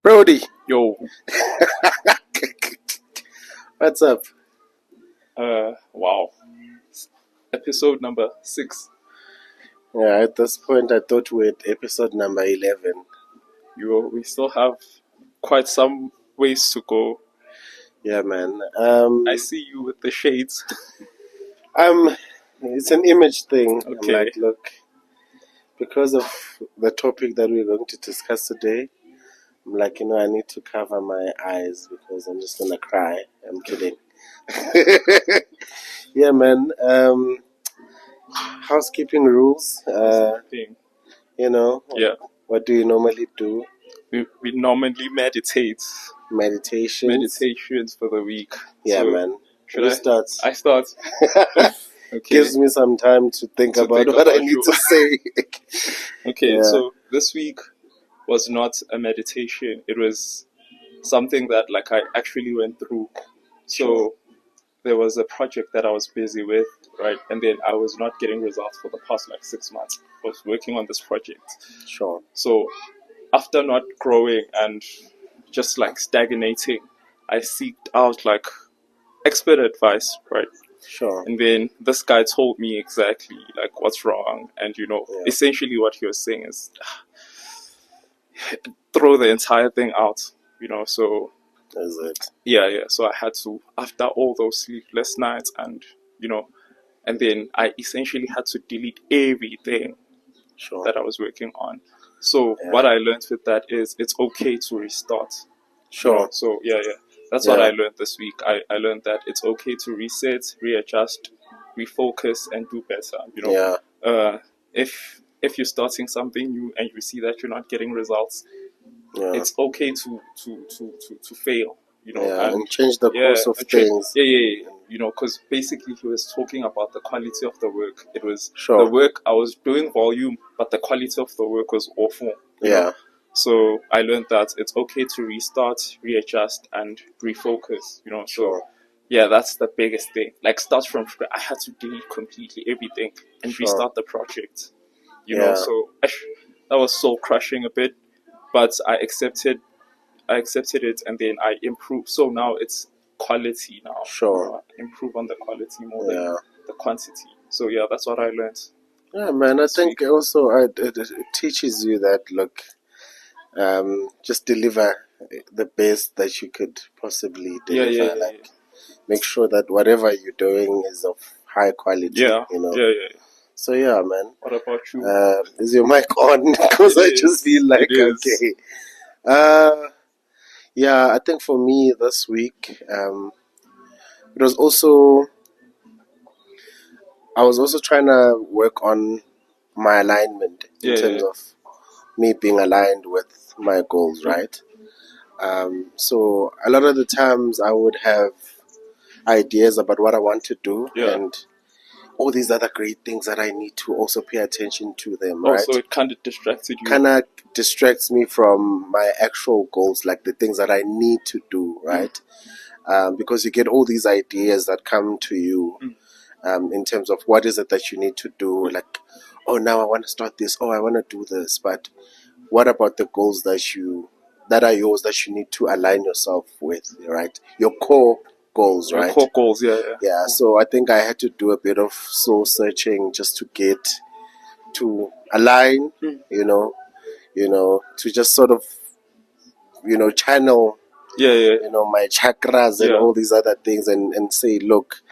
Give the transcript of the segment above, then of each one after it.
Brody, Yo, what's up? wow. Episode number 6. Yeah, at this point, I thought we're at episode number 11. We still have quite some ways to go. Yeah, man. I see you with the shades. It's an image thing. Okay. I'm like, look, because of the topic that we're going to discuss today, I'm like, I need to cover my eyes because I'm just gonna cry. I'm kidding. Yeah, man. Housekeeping rules. Thing. Yeah. What do you normally do? We normally meditate. Meditations for the week. Yeah, So, man. Should I start? I start. Okay. Gives me some time to think about what I need to say. Okay, Yeah. so this week was not a meditation. It was something that I actually went through. So there was a project that I was busy with, right? And then I was not getting results for the past 6 months. I was working on this project. Sure. So after not growing and just stagnating, I seeked out expert advice, right? Sure. And then this guy told me exactly what's wrong, and essentially what he was saying is throw the entire thing out, so is it? Yeah. So I had to, after all those sleepless nights and then I essentially had to delete everything that I was working on. So what I learned with that is it's okay to restart. Sure. So that's what I learned this week. I learned that it's okay to reset, readjust, refocus, and do better. If you're starting something new and you see that you're not getting results, it's okay to fail. And change the course of things. Because basically he was talking about the quality of the work. It was the work I was doing volume, but the quality of the work was awful. You know? So I learned that it's okay to restart, readjust, and refocus. So that's the biggest thing. Start from scratch. I had to delete completely everything and restart the project. So that was soul crushing a bit, but I accepted it, and then I improved. So now it's quality now. Improve on the quality more than the quantity. So that's what I learned. Yeah, man. I think also it teaches you that just deliver the best that you could possibly deliver. Make sure that whatever you're doing is of high quality. So man. What about you? Is your mic on? Because I just feel okay. I think for me this week, it was also, I was also trying to work on my alignment in terms of me being aligned with my goals, right? So a lot of the times I would have ideas about what I want to do and all these other great things that I need to also pay attention to them, right? So it kind of distracted you. Kind of distracts me from my actual goals, the things that I need to do, right? Because you get all these ideas that come to you in terms of what is it that you need to do. Now I want to start this. I want to do this. But what about the goals that are yours that you need to align yourself with, right? Your core goals, right? Core goals, Yeah, so I think I had to do a bit of soul searching just to get to align, to just sort of, channel, my chakras and all these other things and say, look,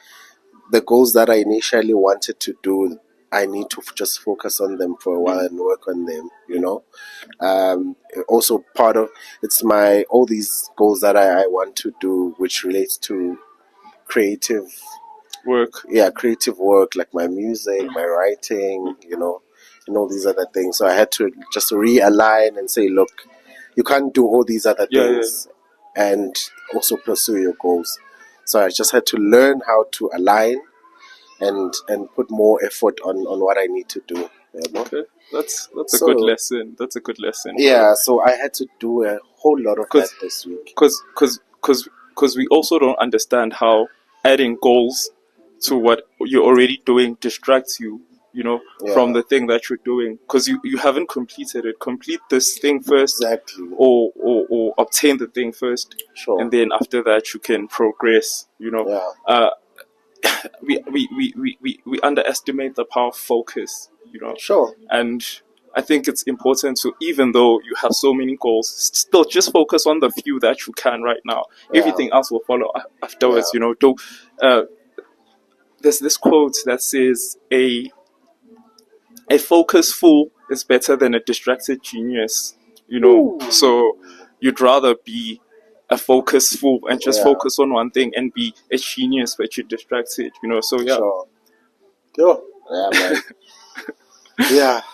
the goals that I initially wanted to do, I need to just focus on them for a while and work on them, Also part of, it's all these goals that I want to do, which relates to creative work, like my music, my writing, and all these other things. So I had to just realign and say, look, you can't do all these other things and also pursue your goals. So I just had to learn how to align and put more effort on what I need to do. Okay, that's a good lesson. That's a good lesson. Yeah, so I had to do a whole lot of that this week. Because we also don't understand how adding goals to what you're already doing distracts you. from the thing that you're doing, because you haven't completed it. Complete this thing first, exactly, or obtain the thing first, sure, and then after that you can progress. We underestimate the power of focus. Sure. And I think it's important to, even though you have so many goals, still just focus on the few that you can right now. Everything else will follow afterwards. There's this quote that says, a focused fool is better than a distracted genius. Ooh. So you'd rather be a focused fool and just focus on one thing, and be a genius but you're distracted. So yeah. Sure. Yeah, man.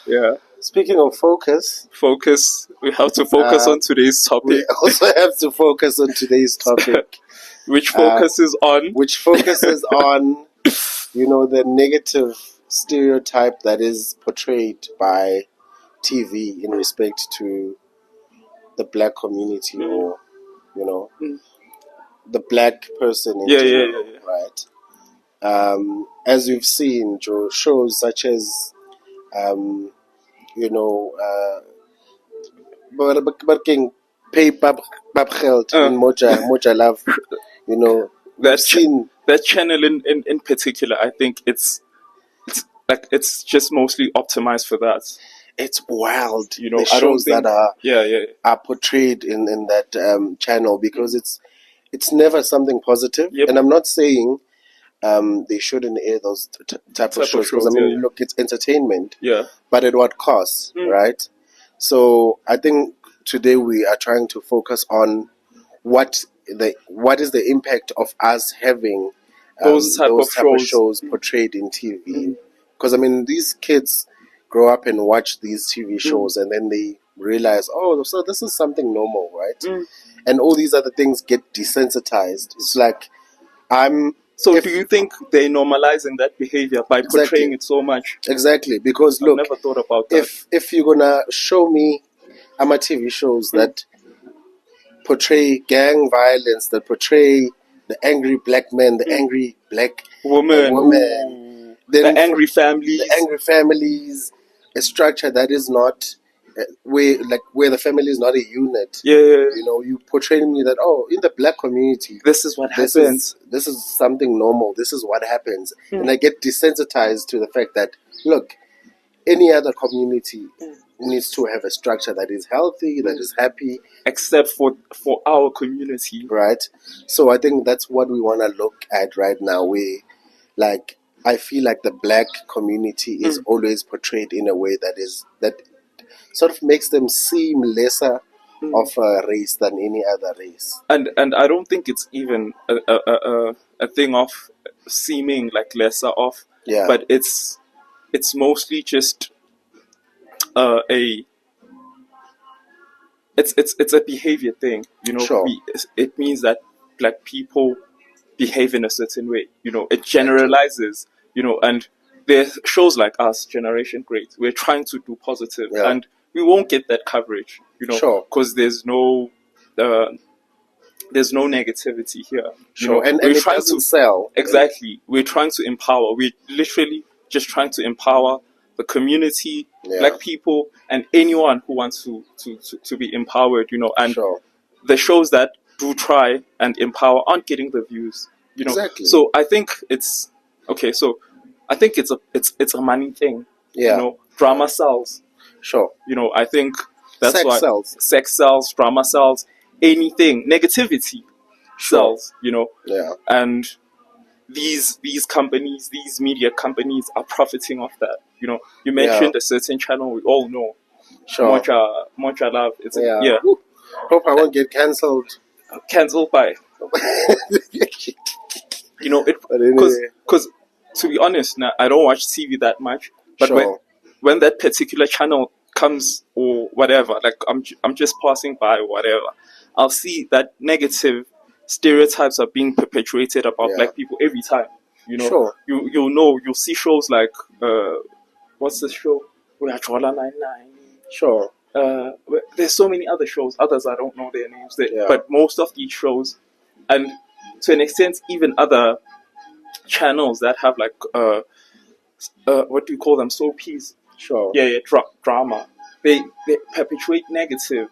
Yeah. Speaking of focus, we have to focus on today's topic. We also have to focus on today's topic. Which focuses on? The negative stereotype that is portrayed by TV in respect to the black community, or the black person in general, right? As we've seen, Joe, shows such as working pay bab geld in Moja Love. We've seen that channel in particular. I think it's it's just mostly optimized for that. It's wild, the shows that are portrayed in that channel, because it's never something positive. And I'm not saying they shouldn't air those type of shows, because look, it's entertainment, but at what cost, right? So I think today we are trying to focus on what is the impact of us having those type of shows portrayed in TV. Because these kids grow up and watch these TV shows, and then they realize, oh, so this is something normal, right? And all these other things get desensitized. It's like So do you think they're normalizing that behavior by portraying it so much? Exactly, because look, I've never thought about that. If you're gonna show me TV shows that portray gang violence, that portray the angry black man, the angry black woman, then the angry families, a structure that is not where the family is not a unit. You portray me that, in the black community, this is what happens. This is something normal. This is what happens, and I get desensitized to the fact that, look, any other community needs to have a structure that is healthy, that is happy, except for our community, right? So I think that's what we want to look at right now. I feel like the black community is always portrayed in a way that sort of makes them seem lesser of a race than any other race. And I don't think it's even a thing of seeming like lesser off. But it's mostly just it's a behavior thing. It means that black people behave in a certain way. It generalizes. And there's shows like us, Generation Great. We're trying to do positive, and we won't get that coverage. Because there's no negativity here. And it doesn't sell. Exactly. We're trying to empower. We're literally just trying to empower the community, black people, and anyone who wants to be empowered. And the shows that do try and empower aren't getting the views. Exactly. So I think it's okay. So I think it's a money thing. Drama sells. I think that's why sex sells, drama sells, anything, negativity sells. And these companies, these media companies, are profiting off that. You mentioned a certain channel we all know. Mocha Love. Hope I won't get cancelled. Cancelled by. Because to be honest, now I don't watch TV that much. But when that particular channel comes or whatever, like I'm just passing by or whatever, I'll see that negative stereotypes are being perpetuated about black people every time. You'll see shows like what's the show? Uyajola 99. There's so many other shows. Others I don't know their names. But most of these shows, and to an extent, even other channels that have like what do you call them? Soapies. Sure. Yeah, drama. They perpetuate negative,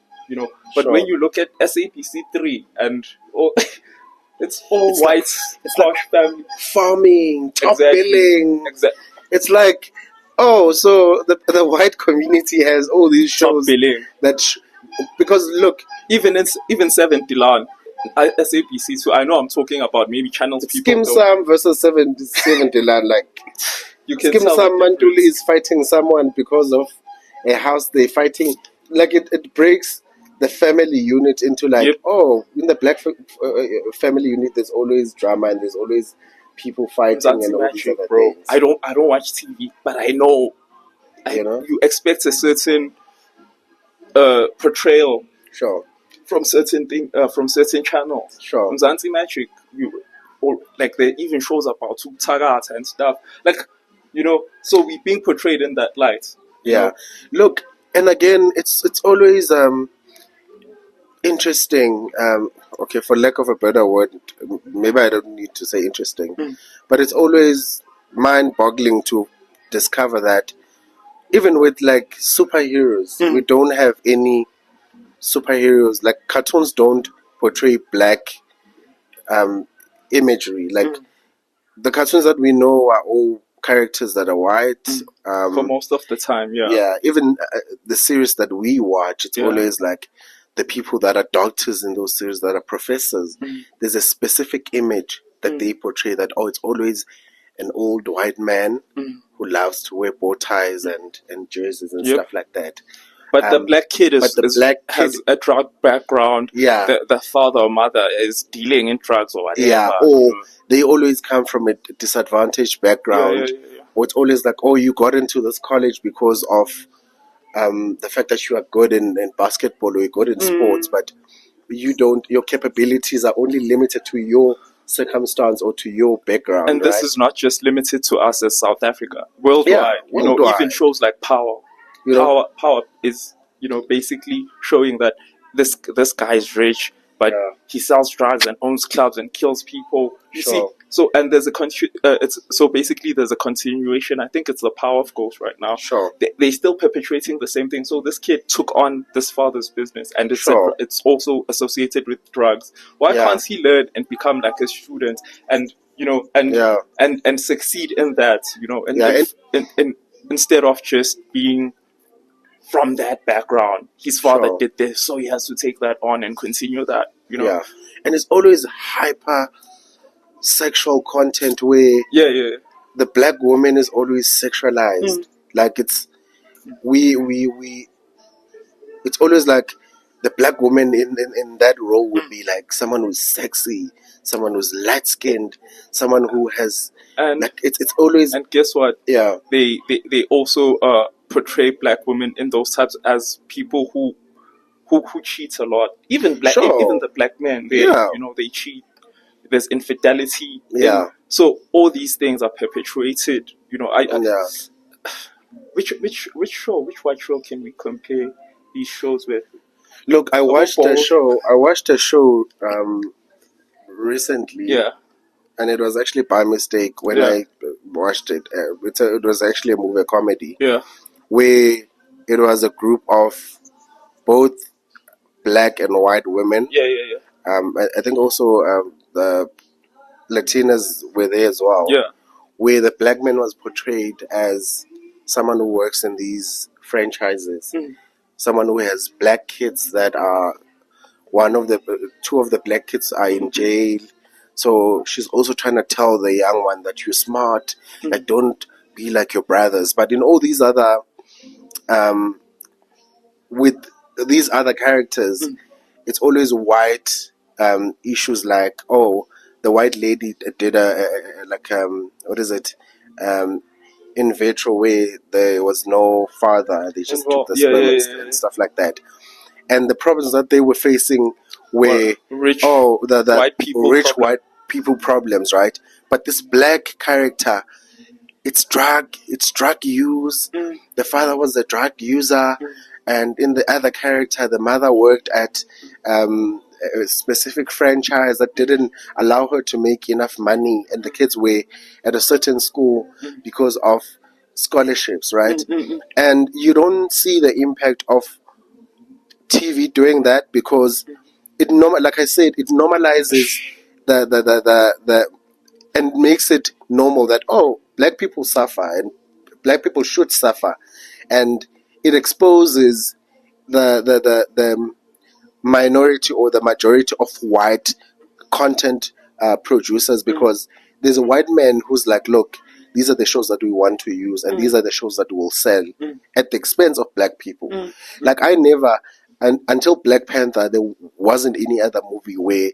But Sure. when you look at SAPC 3 and it's all white, it's like family. Farming, top billing. Exactly. It's like, oh, so the white community has all these shows top billing. Because look, even 70 SAPC 2. I know I'm talking about maybe channels people. Skim Sam versus 70 Land, like you can Skim tell Sam Mantuli is fighting someone because of a house they're fighting. Like it breaks the family unit into like, oh, in the black family unit, there's always drama and there's always people fighting and all these other things. I don't watch TV, but I know, you expect a certain portrayal. Sure. From certain channels. Sure. From Zanzi Magic, or like there even shows about Tagat and stuff. Like, so we being portrayed in that light. Yeah. Look, and again, it's always interesting. Okay, for lack of a better word, maybe I don't need to say interesting, but it's always mind-boggling to discover that even with like superheroes, we don't have any superheroes. Like cartoons don't portray black imagery. Like the cartoons that we know are all characters that are white. For most of the time, yeah. Yeah, even the series that we watch, it's always like the people that are doctors in those series, that are professors. There's a specific image that they portray that, oh, it's always an old white man who loves to wear bow ties and jerseys and stuff like that. But the black kid has a drug background. Yeah. The father or mother is dealing in drugs or whatever. Yeah, or they always come from a disadvantaged background. Yeah. Or it's always like, oh, you got into this college because of the fact that you are good in basketball or you're good in sports, but your capabilities are only limited to your circumstance or to your background. And this is not just limited to us as South Africa. Worldwide. Even shows like Power. Power is, basically showing that this guy is rich, but he sells drugs and owns clubs and kills people. You see, so and there's basically there's a continuation. I think it's the Power of Ghost right now. Sure, they're still perpetuating the same thing. So this kid took on this father's business, and it's also associated with drugs. Why can't he learn and become like a student and and succeed in that? And instead of just being from that background, his father did this, so he has to take that on and continue that. Yeah, and it's always hyper sexual content where the black woman is always sexualized. Like it's it's always like the black woman in that role would be like someone who's sexy, someone who's light skinned, someone who has like it's always. And guess what? Yeah, they also portray black women in those types as people who cheat a lot. Even the black men, they cheat. There's infidelity. Yeah. So all these things are perpetuated. Which white show can we compare these shows with? Look, I watched a show recently. Yeah. And it was actually by mistake when I watched it. It was actually a movie comedy. Yeah. Where it was a group of both black and white women. Yeah. I think also the Latinas were there as well. Yeah. Where the black man was portrayed as someone who works in these franchises. Someone who has black kids that are two of the black kids are in jail. So she's also trying to tell the young one that you're smart, like don't be like your brothers. But in all these other, with these other characters, it's always white issues like, oh, the white lady did what is it? In vitro where there was no father, they just took the sperm and stuff like that. And the problems that they were facing were white people problems, right? But this black character, it's drug use. The father was a drug user, and in the other character, the mother worked at a specific franchise that didn't allow her to make enough money, and the kids were at a certain school because of scholarships, right? And you don't see the impact of TV doing that, because like I said, it normalizes the and makes it normal that, oh, black people suffer and black people should suffer, and it exposes the minority or the majority of white content producers, because there's a white man who's like, look, these are the shows that we want to use, and these are the shows that will sell at the expense of black people. Like, I never, until Black Panther, there wasn't any other movie where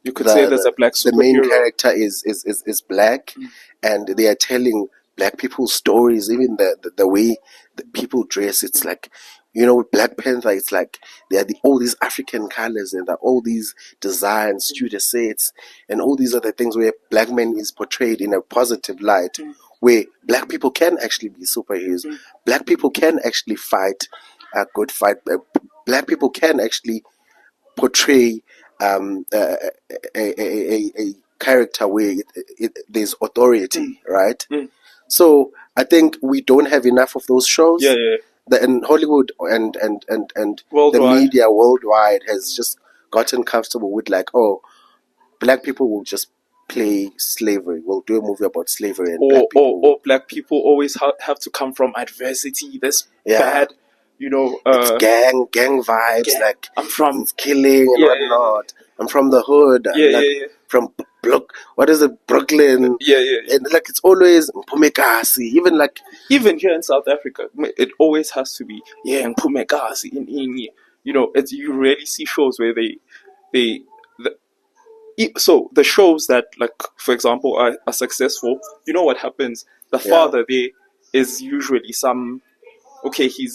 you could say there's a black superhero. The main character is black, and they are telling black people's stories. Even the way that people dress, it's like, with Black Panther, it's like there are all these African colors and all these designs, studio sets, and all these other things where black men is portrayed in a positive light, where black people can actually be superheroes. Black people can actually fight a good fight. Black people can actually portray a character where there's authority, right? So I think we don't have enough of those shows. And Hollywood and the media worldwide has just gotten comfortable with, like, oh, black people will just play slavery. We'll do a movie about slavery, and or black people always have to come from adversity. This bad. It's gang vibes, like I'm from killing and whatnot. I'm from the hood. From what is it, Brooklyn? And like, it's always Mpumekasi. Even here in South Africa, it always has to be Mpumekasi. You rarely see shows where so the shows that, like, for example, are successful. You know what happens? The father there is usually some. Okay, he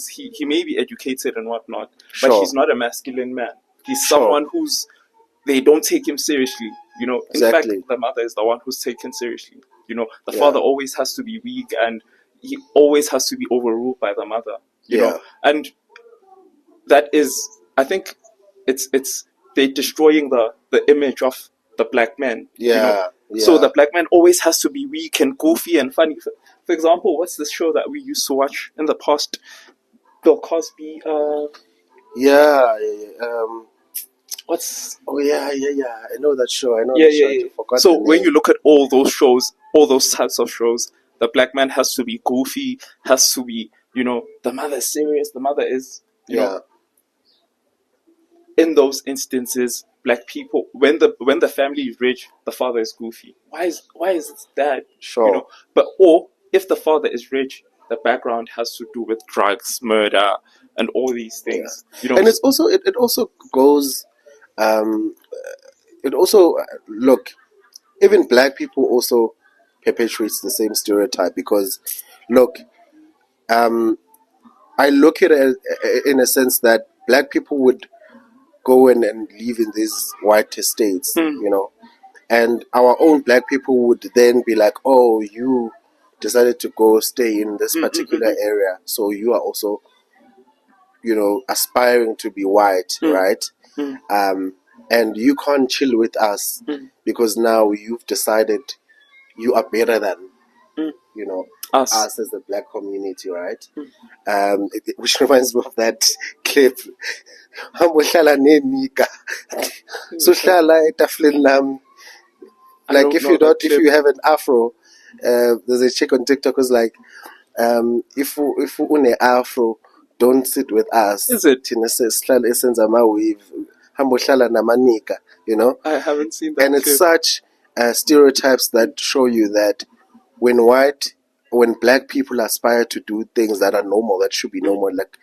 may be educated and whatnot, but he's not a masculine man. He's someone who's, they don't take him seriously. In fact, the mother is the one who's taken seriously. The father always has to be weak, and he always has to be overruled by the mother. You know, and that is, I think, it's they're destroying the image of the black man. So the black man always has to be weak and goofy and funny. For example, what's this show that we used to watch in the past? Bill Cosby. What's? Oh yeah. I know that show. I forgot. So when you look at all those shows, all those types of shows, the black man has to be goofy, has to be, the mother is serious. The mother is, you know. In those instances, black people, when the family is rich, the father is goofy. Why is it that? But or if the father is rich, the background has to do with drugs, murder, and all these things. And it's also it also goes. It also look, even black people also perpetuates the same stereotype, because look, I look at it in a sense that black people would go in and live in these white estates, and our own black people would then be like, oh, you decided to go stay in this particular area, so you are also, aspiring to be white, right? And you can't chill with us because now you've decided you are better than, us as the black community, right? Which reminds me of that clip. Like, if you have an afro, there's a chick on TikTok who's like, if you own an afro, don't sit with us. Is it? I haven't seen that. And it's such stereotypes that show you that when black people aspire to do things that are normal, that should be normal, like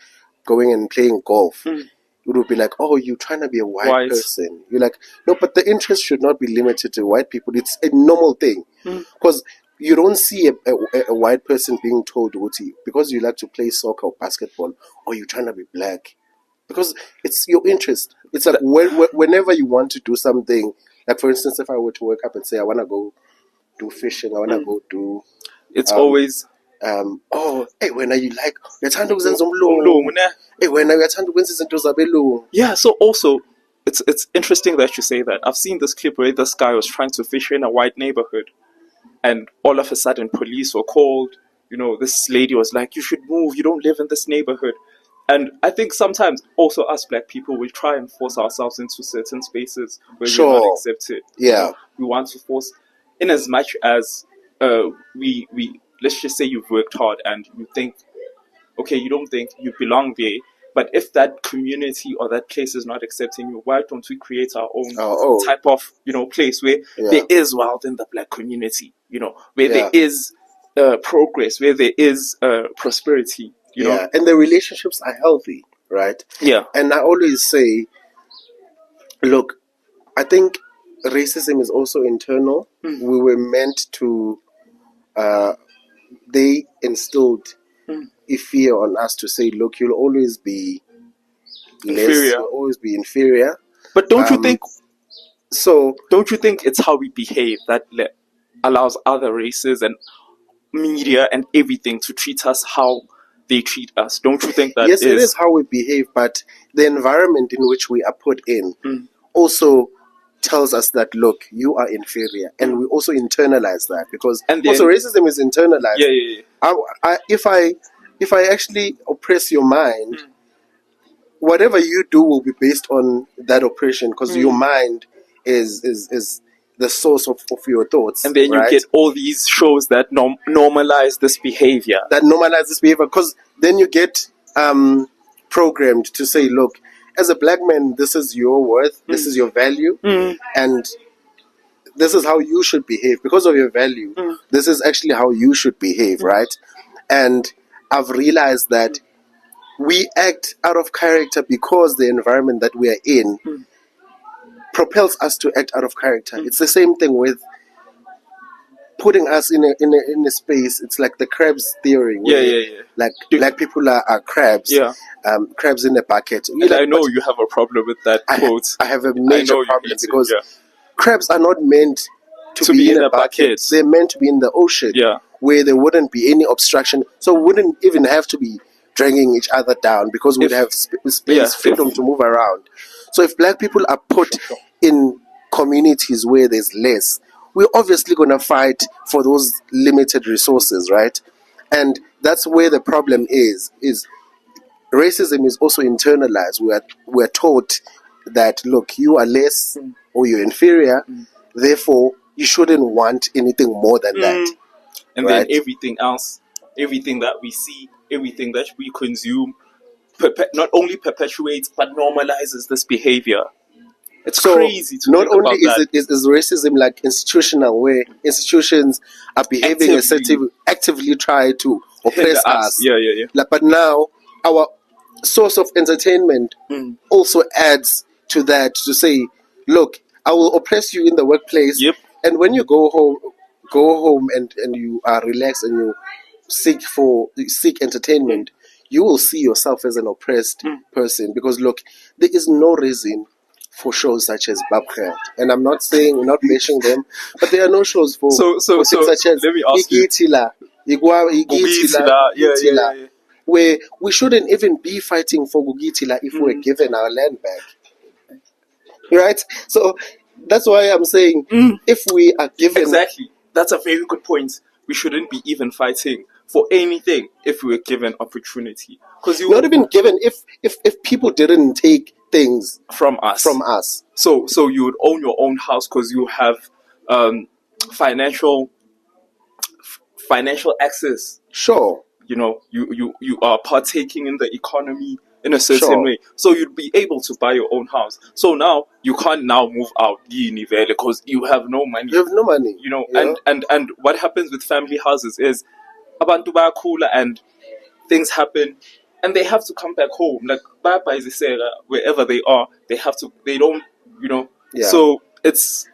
going and playing golf, it would be like, oh, you're trying to be a white person. You're like, no, but the interest should not be limited to white people. It's a normal thing. Because you don't see a white person being told, because you like to play soccer or basketball, or you're trying to be black. Because it's your interest. It's like whenever you want to do something, like for instance, if I were to wake up and say, I want to go do fishing, I want to go do... It's always... hey, when are you like, uyathanda ukwenza umlungu? Hey, wena uyathanda ukwenza izinto zabelungu? Yeah, so also, it's interesting that you say that. I've seen this clip where this guy was trying to fish in a white neighborhood, and all of a sudden police were called. This lady was like, "You should move. You don't live in this neighborhood." And I think sometimes also us black people, we try and force ourselves into certain spaces where we're not accepted. Yeah. We want to force, in as much as we let's just say you've worked hard and you think, okay, you don't think you belong there, but if that community or that place is not accepting you, why don't we create our own type of place where there is wealth in the black community, where there is progress, where there is prosperity, you know? And the relationships are healthy, right? Yeah. And I always say, look, I think racism is also internal. We were meant to, they instilled a fear on us to say, look, you'll always be less, you'll always be inferior. But don't you think, don't you think it's how we behave that allows other races and media and everything to treat us how they treat us? Don't you think that yes, it is how we behave, but the environment in which we are put in also tells us that, look, you are inferior, and we also internalize that, because also racism is internalized. If I actually oppress your mind, whatever you do will be based on that oppression, because your mind is the source of your thoughts. And then you get all these shows that normalize this behavior. Because then you get programmed to say, look, as a black man, this is your worth, this is your value, and this is how you should behave. Because of your value, this is actually how you should behave, right? And I've realized that we act out of character because the environment that we are in propels us to act out of character. It's the same thing with putting us in a space. It's like the crabs theory. Like black people are crabs. Crabs in a bucket. I know you have a problem with that quote. I have a major problem because crabs are not meant to be in a bucket. They're meant to be in the ocean, where there wouldn't be any obstruction. So we wouldn't even have to be dragging each other down, because we'd have space, freedom to move around. So if black people are put in communities where there's less, we're obviously going to fight for those limited resources, right? And that's where the problem is racism is also internalized. We're taught that, look, you are less or you're inferior, therefore you shouldn't want anything more than that. And then everything else, everything that we see, everything that we consume, not only perpetuates but normalizes this behavior. It's crazy to not think only about that. Is racism like institutional, where institutions are behaving actively try to oppress us. But now our source of entertainment also adds to that, to say, look, I will oppress you in the workplace, and when you go home and you are relaxed and you seek entertainment, you will see yourself as an oppressed person, because look, there is no reason for shows such as Babkhel. And I'm not bashing them, but there are no shows for things such as Igitila, where we shouldn't even be fighting for Gugitila if we're given our land back. Right? So that's why I'm saying, if we are given... Exactly. That's a very good point. We shouldn't be even fighting for anything if we were given opportunity. Not even given, if people didn't take things from us. So you would own your own house because you have financial access. Sure. You are partaking in the economy in a certain way. So you'd be able to buy your own house. So now you can't now move out because you have no money. You have no money. And what happens with family houses is abantu bayakula and things happen and they have to come back home. Like Baba is wherever they are, they don't. So it's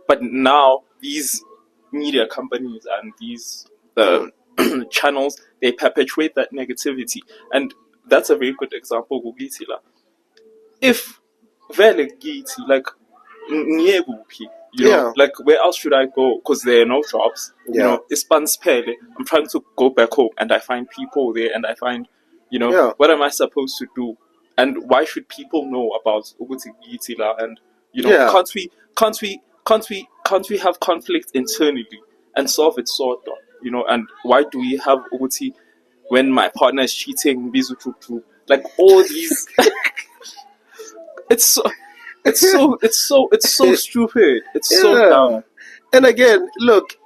but now these media companies and these channels, they perpetuate that negativity, and that's a very good example. Gugitila, if vele githi like like where else should I go? Because there are no jobs. It's Panspele. I'm trying to go back home, and I find people there, and I find, what am I supposed to do? And why should people know about Uguti Gitila? And can't we have conflict internally and solve it sort of? And why do we have Uguti when my partner is cheating, bizu like all these it's so stupid. It's so dumb. And again, look,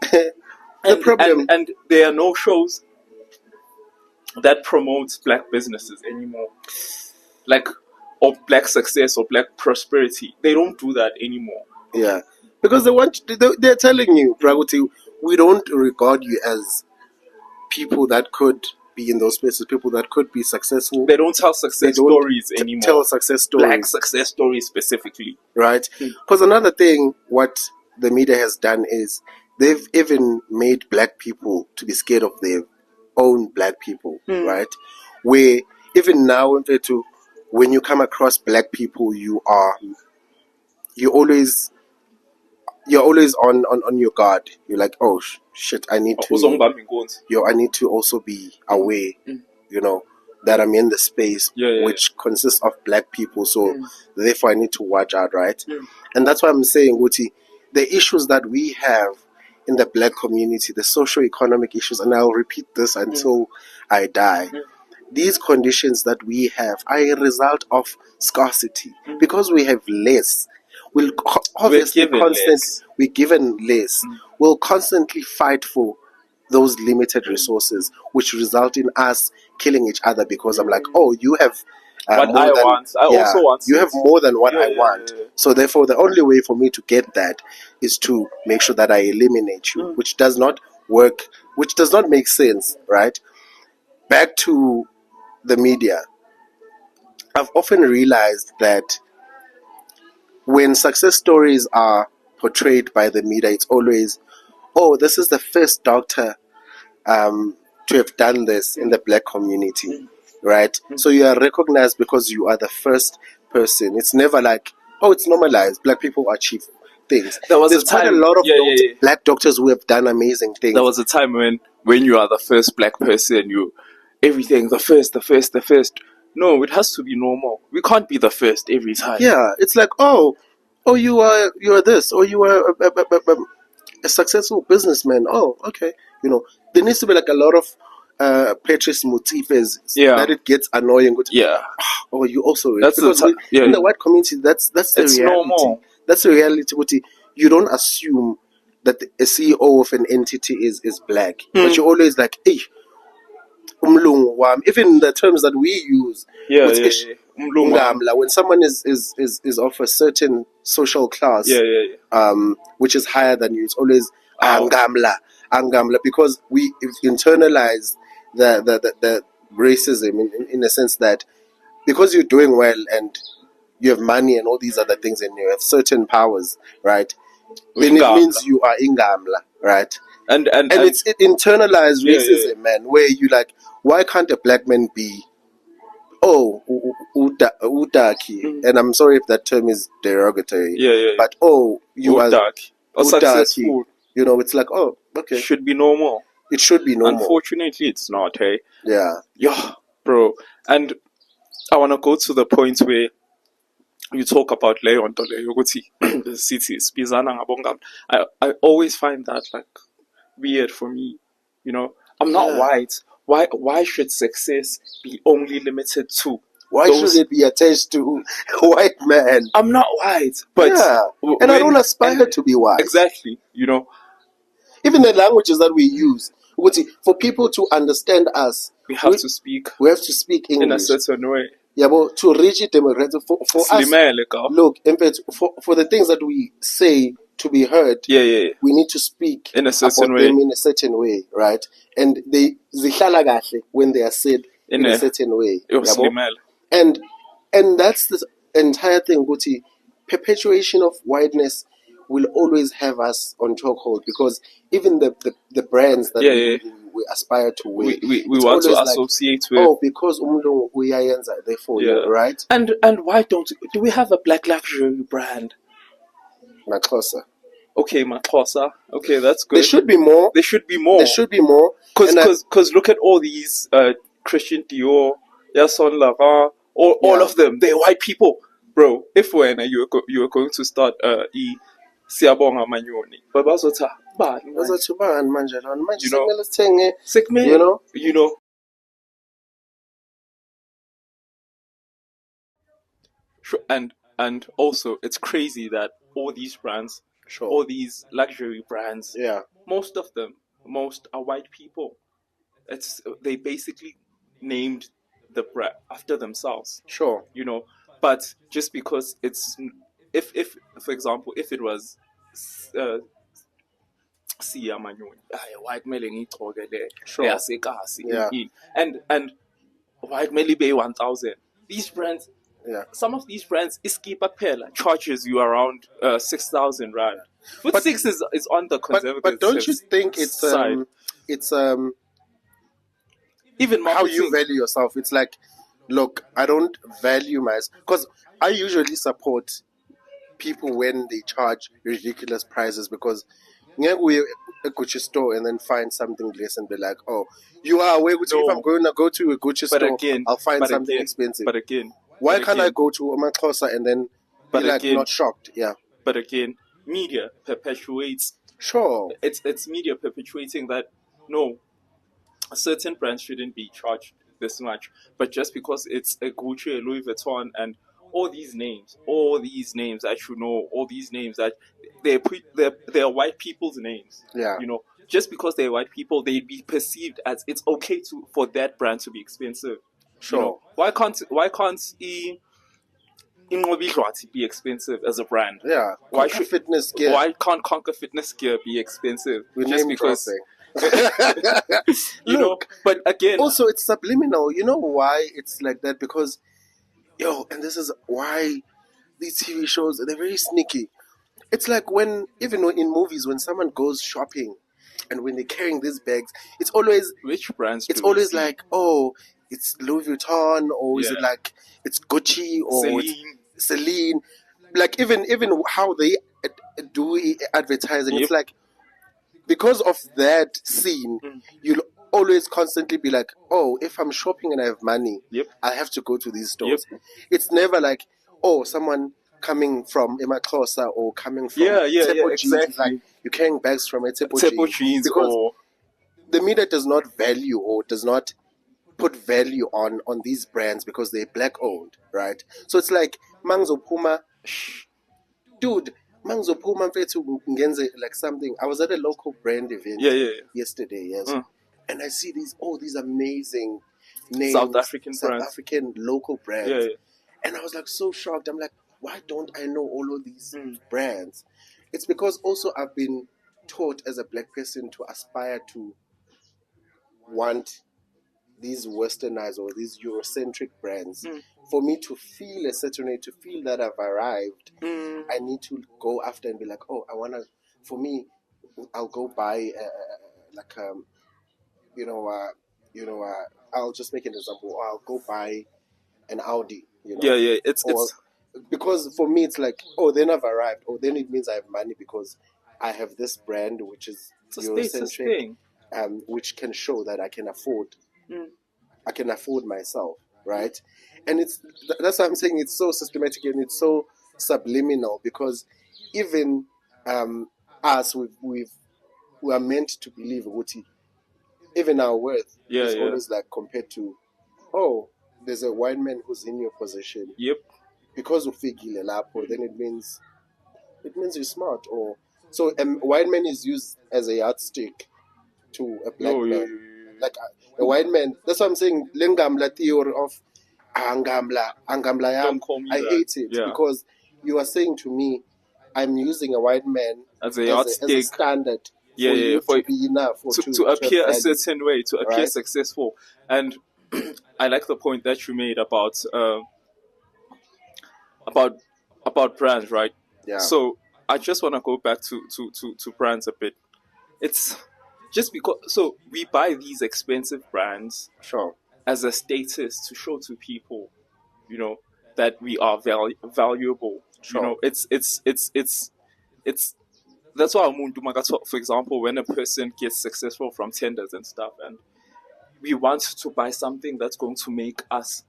the problem and there are no shows that promote black businesses anymore, like, or black success or black prosperity. They don't do that anymore. Yeah, because they're telling you, Praguti, we don't regard you as people that could be in those spaces, people that could be successful. They don't tell success stories anymore. Tell success stories, black success stories specifically, right? Because another thing, what the media has done is they've even made black people to be scared of their own black people, right? Where even now, when you come across black people, you're always on your guard. You're like, oh shit, I need to also be aware, that I'm in the space which consists of black people. So therefore I need to watch out, right? And that's why I'm saying, Guti, the issues that we have in the black community, the socio-economic issues, and I'll repeat this until I die. These conditions that we have are a result of scarcity. Because we have less, we'll obviously we're given less. We'll constantly fight for those limited resources, which result in us killing each other because I'm like, oh, you have what I want. I also want. You have more than what I want. So therefore, the only way for me to get that is to make sure that I eliminate you, which does not work, which does not make sense, right? Back to the media. I've often realized that when success stories are portrayed by the media, it's always, oh, this is the first doctor to have done this in the black community, right? So you are recognized because you are the first person. It's never like, oh, it's normalized. Black people achieve things. There's quite a lot of black doctors who have done amazing things. There was a time when you are the first black person, everything, the first. No, it has to be normal. We can't be the first every time. Yeah, it's like, oh, you are this, or you are a successful businessman. Oh, okay. There needs to be like a lot of Petrus motifs that it gets annoying. Oh, you also rich. Because in the white community, that's the reality. Normal. That's the reality. You don't assume that a CEO of an entity is black, but you're always like, hey, even the terms that we use, when someone is of a certain social class, which is higher than you, it's always angamla, because we internalize the racism in a sense that because you're doing well and you have money and all these other things and you have certain powers, right? Then it means you are ingamla, right? And it's internalized racism, man, where you like, why can't a black man be udaki? And I'm sorry if that term is derogatory. But you udaki. Are successful. It's like, oh, okay. It should be normal. It should be normal. Unfortunately, it's not, hey? Yeah, bro. And I want to go to the point where you talk about Leon the cities. I always find that like weird for me. I'm not white. Why should success be only limited to? Why should it be attached to a white man? I'm not white, but and I don't aspire to be white. Exactly. Even the languages that we use, for people to understand us, we have to speak English in a certain way. Yeah, but to rigid democratic for us, look, in fact, for the things that we say to be heard, we need to speak in a certain way. Them in a certain way, right? And they when they are said in a certain way. And that's the entire thing, Guti. Perpetuation of whiteness will always have us on chokehold, because even the brands that we aspire to wear, we want to associate with. Oh, because therefore, right? And why do we have a black luxury brand? Maxhosa. Okay, Maxhosa. Okay, that's good. There should be more. Because look at all these Christian Dior, Yasson Laurent, all of them, they're white people, bro. If when you were going to start Siyabonga Manyoni, but bazothi bani manje, you know, and also it's crazy that all these brands, all these luxury brands, most are white people. They basically named the brand after themselves. You know, but just because it's if for example, if it was Siya Manyoni, white male ngigcoke le yasekasi, and white male bay 1,000. These brands, some of these brands, Iskipa Pela charges you around 6,000 rand. But 6 is on the conservative but don't you think it's side. It's even how you value yourself? It's like, look, I don't value myself, because I usually support people when they charge ridiculous prices, because we a Gucci store and then find something less and be like, oh, you are aware if I'm going to go to a Gucci store, again, I'll find something expensive. But again, why can't I go to Omakhosa and then be like not shocked? Yeah. But again, media perpetuates. Sure. It's media perpetuating that no, certain brands shouldn't be charged this much, but just because it's a Gucci, a Louis Vuitton, and all these names that you know, all these names that they're white people's names. Yeah. You know, just because they're white people, they'd be perceived as it's okay for that brand to be expensive. Sure. You know, why can't Inqobidlwathi be expensive as a brand? Yeah. Why can't Conquer Fitness Gear be expensive? Just because. You know, but again, also it's subliminal. You know why it's like that? Because and this is why these TV shows, they're very sneaky. It's like when, even in movies, when someone goes shopping and when they're carrying these bags, it's always which brands? It's always like, oh, it's Louis Vuitton, or is it like it's Gucci or Celine? Like even how they do advertising, it's like, because of that scene, you'll always constantly be like, oh, if I'm shopping and I have money, I have to go to these stores. It's never like, oh, someone coming from Emakhosa or coming from Tepo Jeans. Exactly. Like, you're carrying bags from a Tepo Jeans, because the media does not value or does not put value on these brands because they're black owned, right? So it's like Mangzo Puma, dude. Mangzo Puma Ngenze, like something. I was at a local brand event yesterday, and I see these amazing names, South African local brands, and I was like so shocked. I'm like, why don't I know all of these brands? It's because also I've been taught as a black person to aspire to want these westernized or these Eurocentric brands. For me to feel a certain way, to feel that I've arrived, I need to go after and be like, oh, I want to, for me, I'll go buy I'll just make an example, or I'll go buy an Audi, it's because for me it's like, oh, then I've arrived, or then it means I have money because I have this brand which is Eurocentric, which can show that I can afford myself, right? And that's why I'm saying it's so systematic and it's so subliminal, because even us, we are meant to believe Wuti, even our worth is always like compared to, oh, there's a white man who's in your position. Because of Figile Lapo, then it means you're smart. Or so a white man is used as a yardstick to a black man. Like a white man. That's what I'm saying. Lengamla theory of Angamla Yam. I hate it because you are saying to me, I'm using a white man as a standard for you to be enough, or to appear a certain way, to appear successful. And I like the point that you made about brands, right? Yeah. So I just want to go back to brands a bit. It's just because, so we buy these expensive brands as a status to show to people, that we are valuable. It's that's why for example, when a person gets successful from tenders and stuff, and we want to buy something that's going to make us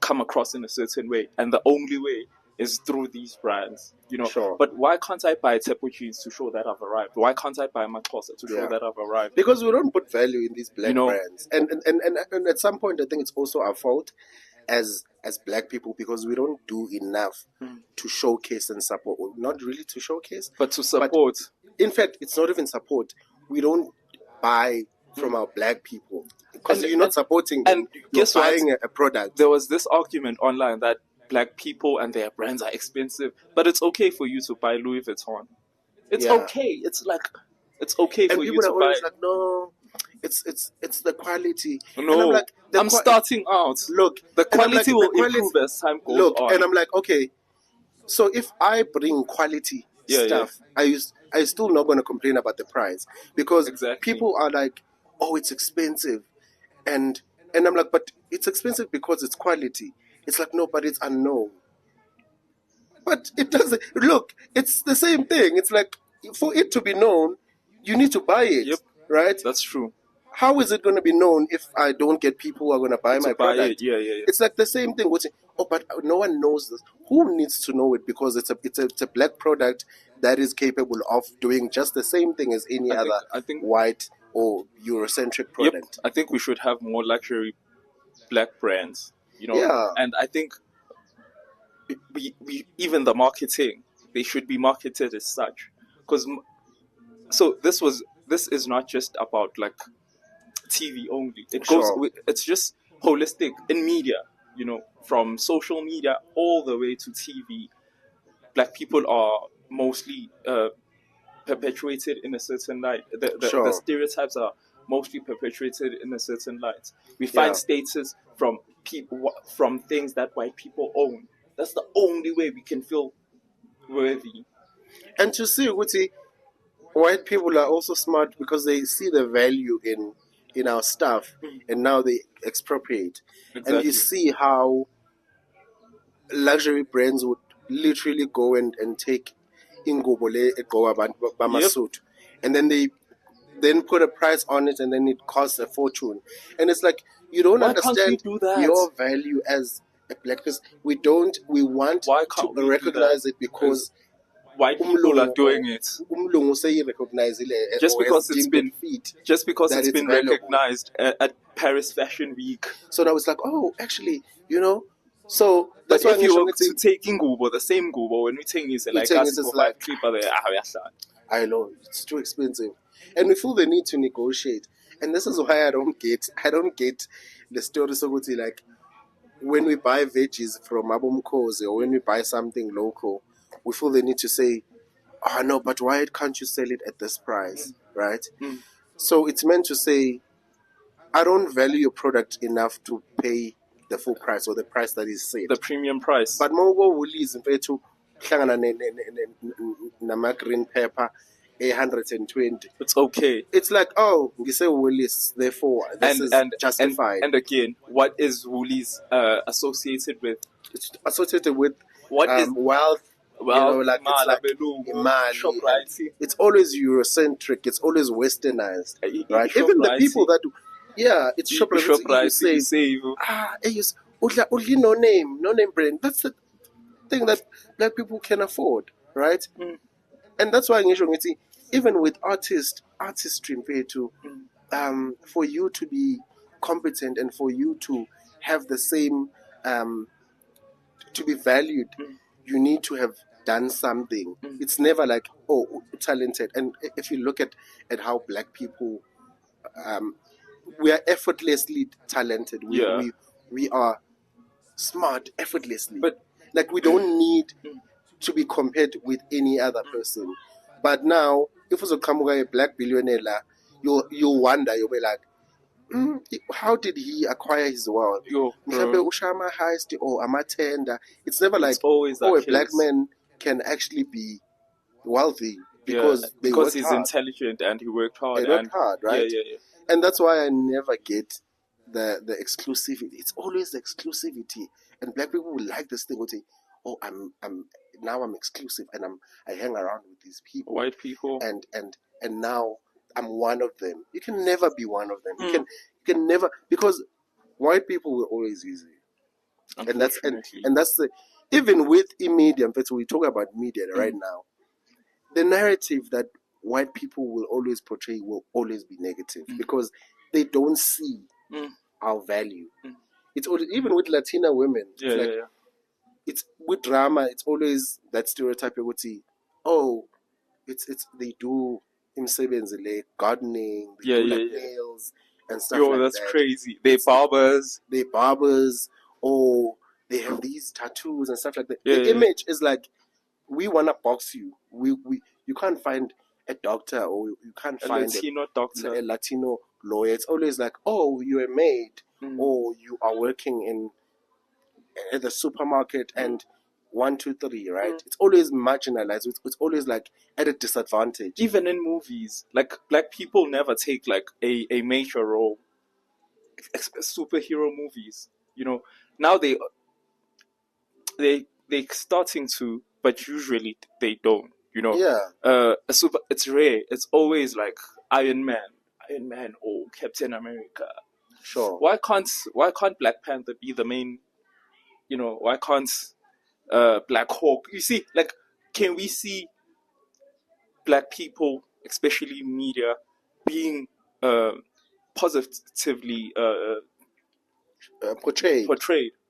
come across in a certain way, and the only way is through these brands, you know. Sure. But why can't I buy Tepo cheese to show that I've arrived? Why can't I buy Maxhosa to show that I've arrived? Because we don't put value in these black brands, and at some point I think it's also our fault as black people, because we don't do enough to showcase and support. Not really to showcase, but to support. But in fact, it's not even support. We don't buy from our black people, because you're not supporting them. You're buying a product. There was this argument online that black people and their brands are expensive, but it's okay for you to buy Louis Vuitton. It's okay. It's like, it's okay for you to buy. Like, no, it's the quality. No, like, I'm starting out. Look, the quality will improve as time goes on. And I'm like, okay, so if I bring quality stuff, I still not going to complain about the price, because people are like, oh, it's expensive, and I'm like, but it's expensive because it's quality. It's like, no, but it's unknown. But it doesn't. Look, it's the same thing. It's like, for it to be known, you need to buy it, right? That's true. How is it going to be known if I don't get people who are going to buy my product? It's like the same thing. Oh, but no one knows this. Who needs to know it? Because it's a black product that is capable of doing just the same thing as any other white or Eurocentric product. I think we should have more luxury black brands, you know. And I think we even the marketing, they should be marketed as such, because this is not just about like TV only. It goes it's just holistic in media, you know, from social media all the way to TV. Black people are mostly perpetuated in a certain light. The stereotypes are mostly perpetuated in a certain light. We find status from things that white people own. That's the only way we can feel worthy. And to see, Uguti, white people are also smart, because they see the value in our stuff, and now they expropriate. And you see how luxury brands would literally go and take ingobole suit, and then they put a price on it, and then it costs a fortune. And it's like, you don't understand your value as a black person. We want to recognize it because white people are doing it. Just because it's been recognized at Paris Fashion Week. So now it's like, oh, actually, you know. So that's why if you were to take Ngubo, the same Ngubo, when we take this, like I know it's too expensive, and we feel the need to negotiate. And this is why I don't get the story. So like, when we buy veggies from Abumkoze, or when we buy something local, we feel the need to say, oh no, but why can't you sell it at this price, right? So it's meant to say, I don't value your product enough to pay the full price, or the price that is set, the premium price. But Mogo Woolies to green pepper 120. It's okay. It's like, oh, you say Woolies, therefore this is justified. And again, what is Woolies associated with? It's associated with what is wealth. You know, like it's always Eurocentric. It's always westernized, right? Even the people that do, it's Shoprite. No name brand. That's the thing that black people can afford, right? And that's why even with artistry, for you to be competent and for you to have the same, to be valued, you need to have done something. It's never like, oh, talented. And if you look at how black people, we are effortlessly talented. We are smart effortlessly. But like, we don't need to be compared with any other person. But now, if it's a black billionaire, you'll wonder, you'll be like, how did he acquire his wealth? Ushama heist or Amatenda. It's never like, a black man can actually be wealthy because he's intelligent and he worked hard. They worked hard, right? Yeah. And that's why I never get the exclusivity. It's always the exclusivity, and black people will like this thing. Will say, "Oh, I'm exclusive, and I hang around with these people, white people, and now I'm one of them." You can never be one of them. You can never, because white people will always use you. And that's the even with media. In fact, we talk about media right now. The narrative that white people will always portray will always be negative because they don't see our value. It's always, even with Latina women. It's with drama. It's always that stereotype. You would see, oh, it's they do imsebenzi gardening, they do nails and stuff like that. That's crazy. They barbers, or they have these tattoos and stuff like that. The image is like, we wanna box you. You can't find a doctor, or you can't find a Latino lawyer. It's always like, oh, you're a maid, or you are working at the supermarket and 1, 2, 3, right? It's always marginalized. It's always like at a disadvantage. Even in movies, like black people never take like a major role. Superhero movies, now they starting to, but usually they don't. It's rare. It's always like Iron Man or Captain America. Sure. Why can't Black Panther be the main? Why can't Black Hawk? You see, like, can we see black people, especially media, being positively portrayed?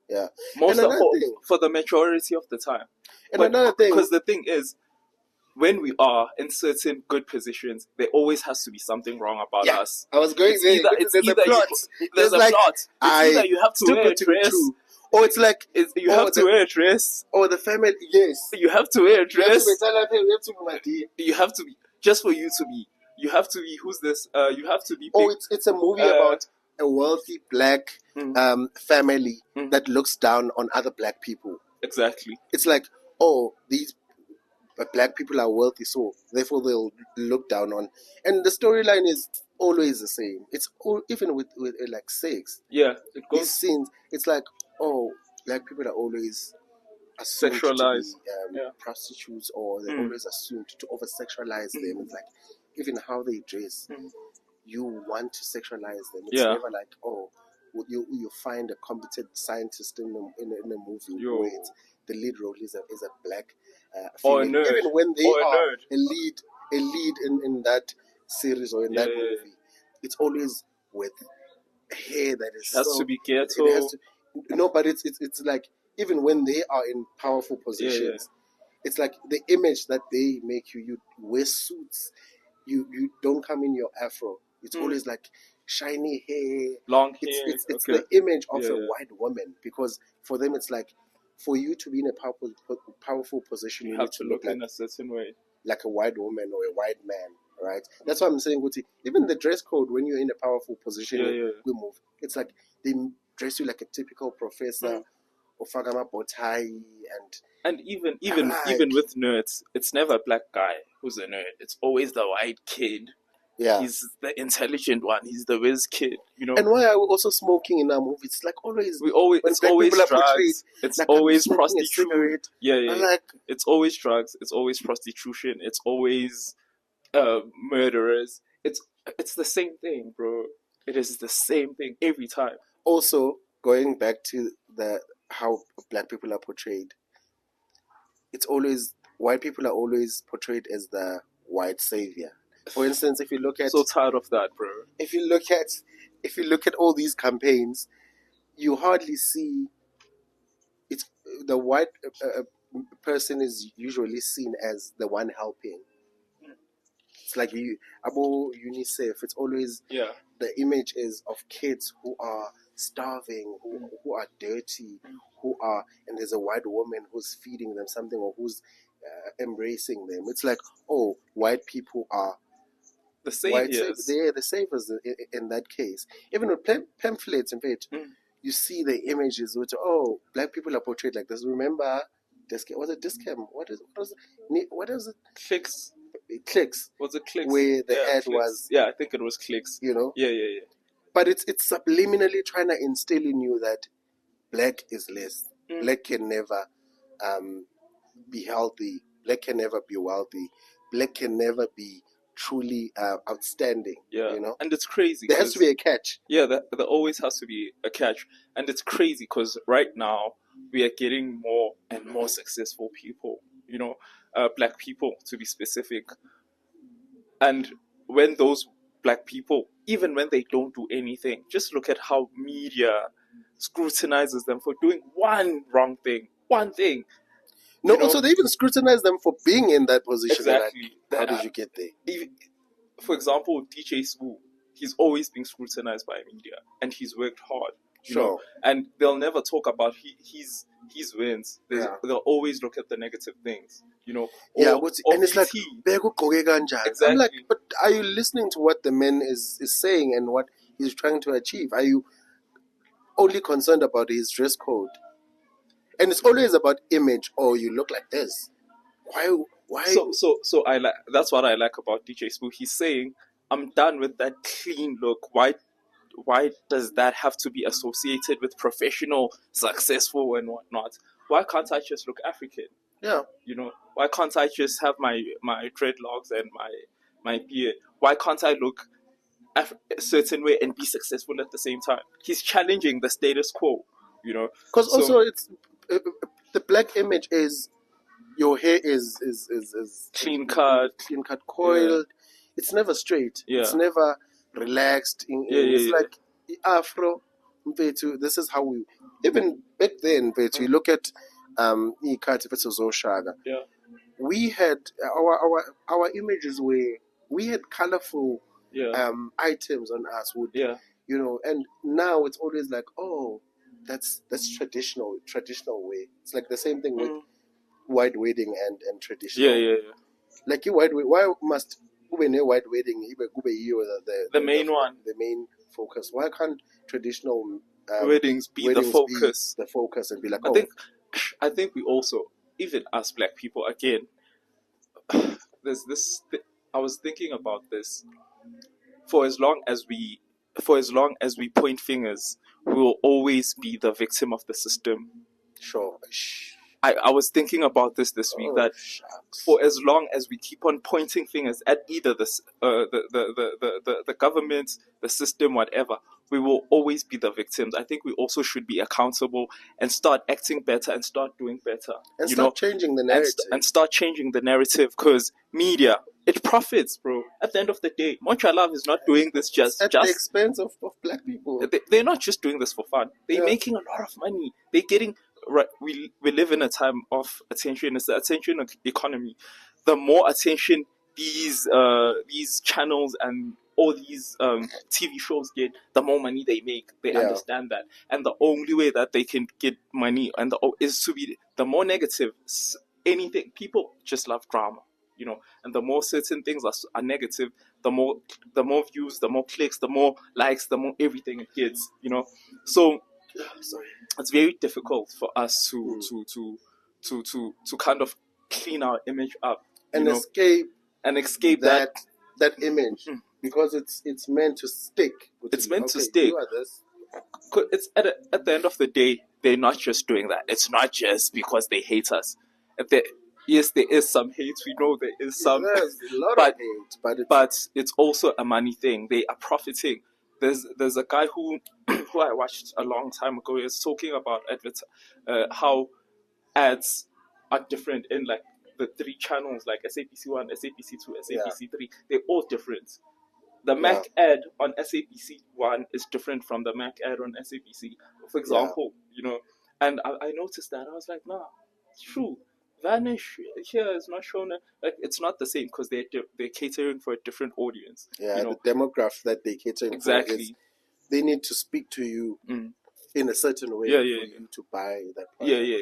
Yeah. For the majority of the time. And another thing, because the thing is, when we are in certain good positions, there always has to be something wrong about us. I was going there. There's a plot. There's a plot. It's either you have to wear a dress, or it's like you have to wear a dress, or the family. Yes, you have to wear a dress. You have to be just for you to be. You have to be. Who's this? You have to be. It's a movie about a wealthy black family that looks down on other black people. Exactly. It's like, oh, these black people are wealthy, so therefore they'll look down on. And the storyline is always the same. It's even with like sex. Yeah, it goes. These scenes, it's like, oh, black people are always assumed sexualized, to be prostitutes, or they're always assumed to over sexualize them. It's like, even how they dress, you want to sexualize them. It's never like, oh, you find a competent scientist in a movie where the lead role is a black female. Or a nerd. Even when they are a lead in that series or in that movie, it's always with hair that is has to be ghetto. But it's like, even when they are in powerful positions, it's like the image that they make you wear suits, you don't come in your afro. It's always like shiny hair, long hair. It's the image of a white woman, because for them it's like, for you to be in a powerful position, you have to look like, in a certain way, like a white woman or a white man, right? That's what I'm saying, Guti. Even the dress code, when you're in a powerful position, we move. It's like they dress you like a typical professor, or fagama bow tie, and even with nerds, it's never a black guy who's a nerd. It's always the white kid. Yeah, he's the intelligent one. He's the whiz kid, And why are we also smoking in our movies? It's like always. It's always drugs. It's like always prostitution. Like, it's always drugs. It's always prostitution. It's always murderers. It's the same thing, bro. It is the same thing every time. Also, going back to how black people are portrayed, it's always, white people are always portrayed as the white savior. For instance, if you look at, so tired of that, bro. If you look at all these campaigns, you hardly see it's the white person is usually seen as the one helping. It's like about UNICEF. It's always the image is of kids who are starving, who are dirty, and there's a white woman who's feeding them something, or who's embracing them. It's like, oh, white people are the saviors. They're the saviors in that case. Even with pamphlets, in fact, you see the images which, oh, black people are portrayed like this. Remember, was it Discam? What is it? Clicks. Was it Clicks? Where the ad Clicks. was. Yeah, I think it was Clicks. You know? Yeah. But it's subliminally trying to instill in you that black is less. Black can never be healthy. Black can never be wealthy. Black can never be truly outstanding. Yeah, you know, and it's crazy. There has to be a catch. Yeah, there always has to be a catch, and it's crazy because right now we are getting more and more successful people. You know, black people to be specific, and when those black people, even when they don't do anything, just look at how media scrutinizes them for doing one wrong thing, one thing. No, also they even scrutinize them for being in that position. Exactly. How did you get there? Even, for example, DJ Smooth, he's always been scrutinized by media, and he's worked hard. You know, and they'll never talk about his wins. They'll always look at the negative things. You know, and it's like, exactly. I'm like, but are you listening to what the man is saying and what he's trying to achieve? Are you only concerned about his dress code? And it's always about image. Oh, you look like this. Why? So I like, that's what I like about DJ Smooth. He's saying, I'm done with that clean look. Why does that have to be associated with professional, successful, and whatnot? Why can't I just look African? Yeah. You know, why can't I just have my dreadlocks and my beard? Why can't I look a certain way and be successful at the same time? He's challenging the status quo. You know, because also it's the black image is your hair is clean cut, coiled. Yeah. It's never straight. Yeah. It's never relaxed. It's like Afro. This is how we, even back then. But you look at we had our images where we had colorful items on us. You know, and now it's always like, oh, that's traditional way. It's like the same thing with white wedding and traditional. Yeah. Like white wedding, why must white wedding the main one, the main focus? Why can't traditional weddings be the focus? The focus and be like, I think we also, even as black people, again, there's this. I was thinking about this. For as long as we point fingers, we will always be the victim of the system. Sure. I was thinking about this week, that for as long as we keep on pointing fingers at either the government, the system, whatever, we will always be the victims. I think we also should be accountable and start acting better and start doing better. And start changing the narrative. And start changing the narrative, because media, it profits, bro. At the end of the day, Montreal Love is not doing this just at the expense of black people. They're not just doing this for fun. They're making a lot of money. They're getting... Right, we live in a time of attention. It's the attention economy. The more attention these channels and all these TV shows get, the more money they make. They understand that, and the only way that they can get money is to be the more negative. Anything, people just love drama, you know. And the more certain things are negative, the more views, the more clicks, the more likes, the more everything it gets, you know. So. It's very difficult for us to kind of clean our image up and escape that image, because it's meant to stick. It's meant to stick. You are this. It's at the end of the day, they're not just doing that. It's not just because they hate us. Yes, there is some hate. We know there is some. There's a lot of hate, but it's also a money thing. They are profiting. There's a guy who I watched a long time ago. He was talking about how ads are different in like the three channels, like SAPC 1, SAPC 2, SAPC 3. They're all different. The Mac ad on SAPC 1 is different from the Mac ad on SAPC. For example, you know, and I noticed that. I was like, nah, true. Vanish here is not shown. Like, it's not the same, because they're catering for a different audience. Yeah, you know? The demographic that they're catering for is, they need to speak to you in a certain way for you to buy that product. Yeah.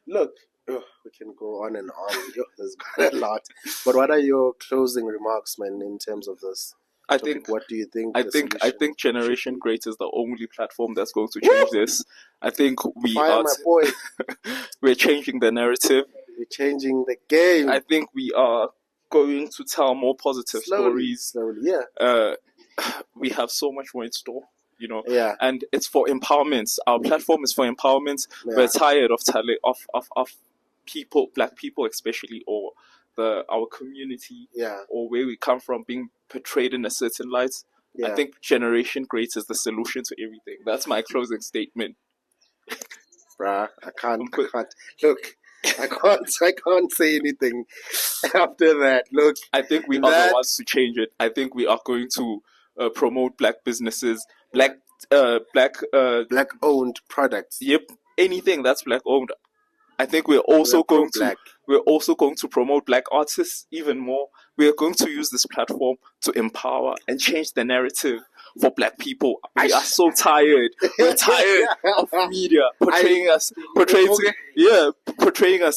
Look, we can go on and on. There's quite a lot. But what are your closing remarks, man, in terms of this? What do you think? I think Generation Great is the only platform that's going to change this. I think we're changing the narrative. We're changing the game. I think we are going to tell more positive stories. Slowly, yeah. We have so much more in store, you know. Yeah. And it's for empowerment. Our platform is for empowerment. Yeah. We're tired of people, black people especially, or our community or where we come from being portrayed in a certain light. I think generation great is the solution to everything. That's my closing statement. Bruh, I can't. Look, I can't say anything after that. Look, I think we are the ones to change it. I think we are going to promote black businesses, black owned products. Yep, anything that's black owned. I think we're also going to promote black artists even more. We're going to use this platform to empower and change the narrative for black people. We are so tired. We're tired of media portraying us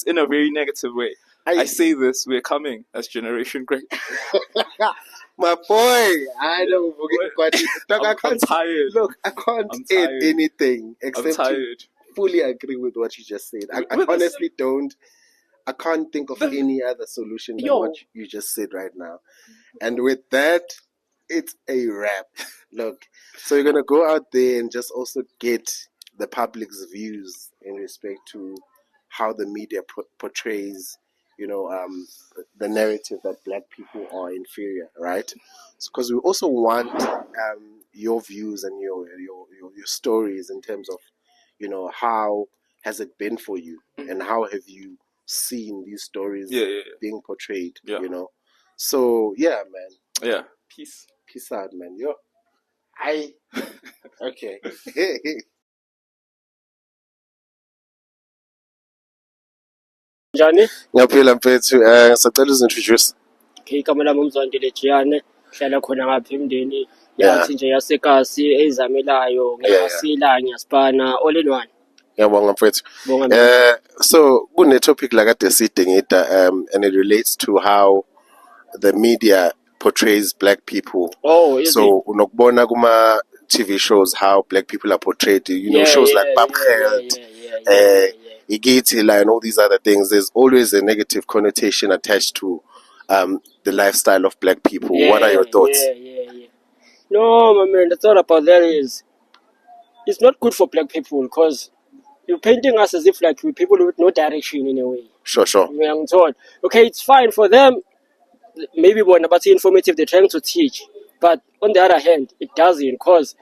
in a very negative way. I say this, we're coming as Generation Great. My boy, I don't forget. I'm tired. Look, I can't add anything except to fully agree with what you just said. I honestly don't. I can't think of any other solution than what you just said right now. And with that, it's a wrap. Look, so you're going to go out there and just also get the public's views in respect to how the media portrays, the narrative that black people are inferior, right? Because we also want your views and your stories in terms of, how has it been for you and how have you seen these stories being portrayed, So, yeah, man. Yeah. Peace out, man. Okay. Njani? Ngiyaphila mfethu, sacela uzintroduce. Okay, igama lami uMzwandile Jiyane, hlala khona ngapha emndeni yathi nje yasekasi ezamelayo ngiyasila ngiyasipana all in one. Ngiyabonga mfethu. So kune-topic la kade sidingida and it relates to how the media portrays black people. Oh, is so unokubona kuma TV shows how black people are portrayed, shows like Babgeld, Igitila and all these other things. There's always a negative connotation attached to the lifestyle of black people. What are your thoughts? No, my man, the thought about that is it's not good for black people because you're painting us as if like we're people with no direction in a way. Sure. Okay, it's fine for them. Maybe when about informative, they're trying to teach. But on the other hand, it doesn't because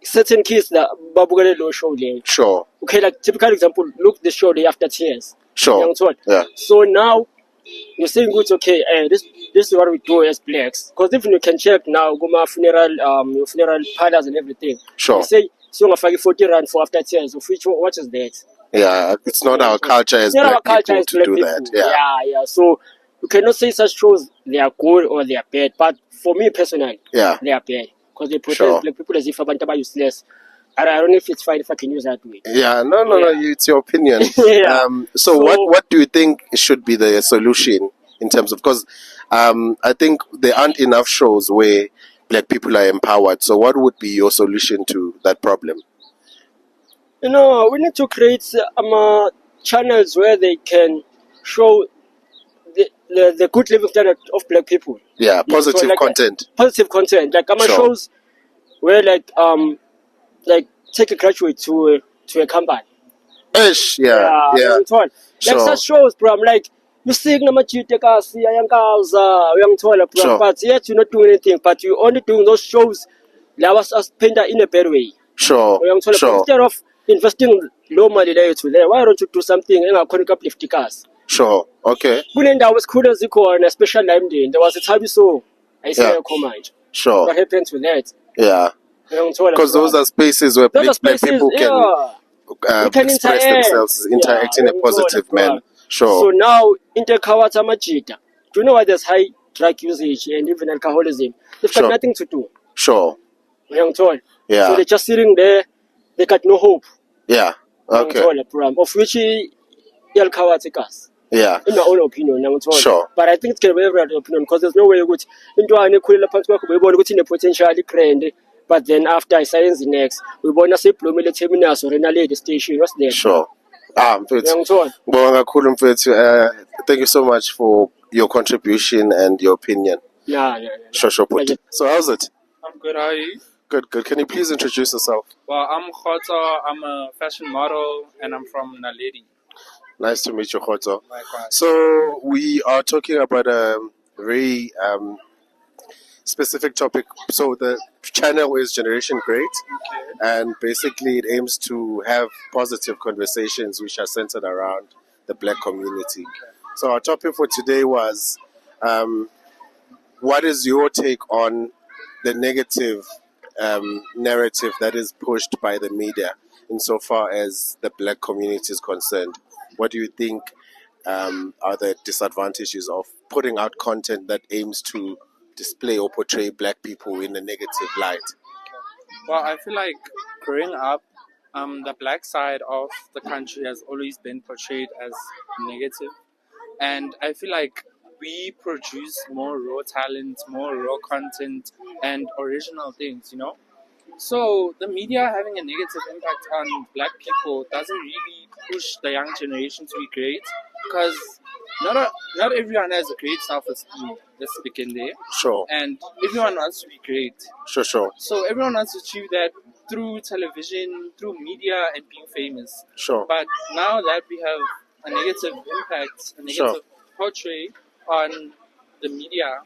certain kids that Babugale Low show there. Sure. Okay, like typical example, look the show day after tears. Sure. Yeah. So now you're saying good, okay, this is what we do as blacks. Because if you can check now, go my your funeral parlors and everything. Sure. They say so I'm 40 rand for after tears, of which what is that? Yeah, it's not our culture as black people to do that. Yeah. So you cannot say such shows they are good or they are bad. But for me personally, they are bad. Because they portray black people as if abantu are useless. I don't know if it's fine if I can use that way. Yeah, no, it's your opinion. So what do you think should be the solution in terms of, because I think there aren't enough shows where black people are empowered. So what would be your solution to that problem? We need to create channels where they can show the good living standard of black people. Yeah, positive content. Positive content. Like shows where like take a graduate to a company. Yeah. Like such shows, bro. I'm like, you see, but yet you're not doing anything, but you're only doing those shows that was us painted in a better way. Sure. Instead of investing low money there to there, why don't you do something in a uplift cars? Sure. Okay. When I was cool as on a special time day, there was a time so I say a comment. Sure. What happened to that? Yeah. Because those are spaces where black people can express themselves, interact in a positive manner. Sure. So now, interkawata majita. Do you know why there's high drug usage and even alcoholism? They've got nothing to do. Sure. Yeah. So they're just sitting there. They got no hope. Yeah. Okay. Of which alkawatikas. Yeah. In my own opinion, sure. But I think it's going to be every opinion because there's no way you could into an equal potentially grand. But then after science next, we want to say plumele terminus or in a lady station. What's there? Sure. Thank you so much for your contribution and your opinion. Sure. So how's it? I'm good, how are you? Good. Can you please introduce yourself? Well, I'm Khota, I'm a fashion model and I'm from Naledi. Nice to meet you, Khoto. So we are talking about a very specific topic. So the channel is Generation Great, and basically it aims to have positive conversations which are centered around the Black community. So our topic for today was, what is your take on the negative narrative that is pushed by the media insofar as the Black community is concerned? What do you think are the disadvantages of putting out content that aims to display or portray Black people in a negative light? Well, I feel like growing up, the Black side of the country has always been portrayed as negative. And I feel like we produce more raw talent, more raw content, and original things, So the media having a negative impact on Black people doesn't really push the young generation to be great, because not everyone has a great self-esteem. Let's begin there. Sure. And everyone wants to be great. Sure. So everyone wants to achieve that through television, through media, and being famous. Sure. But now that we have a negative impact, a negative portray on the media,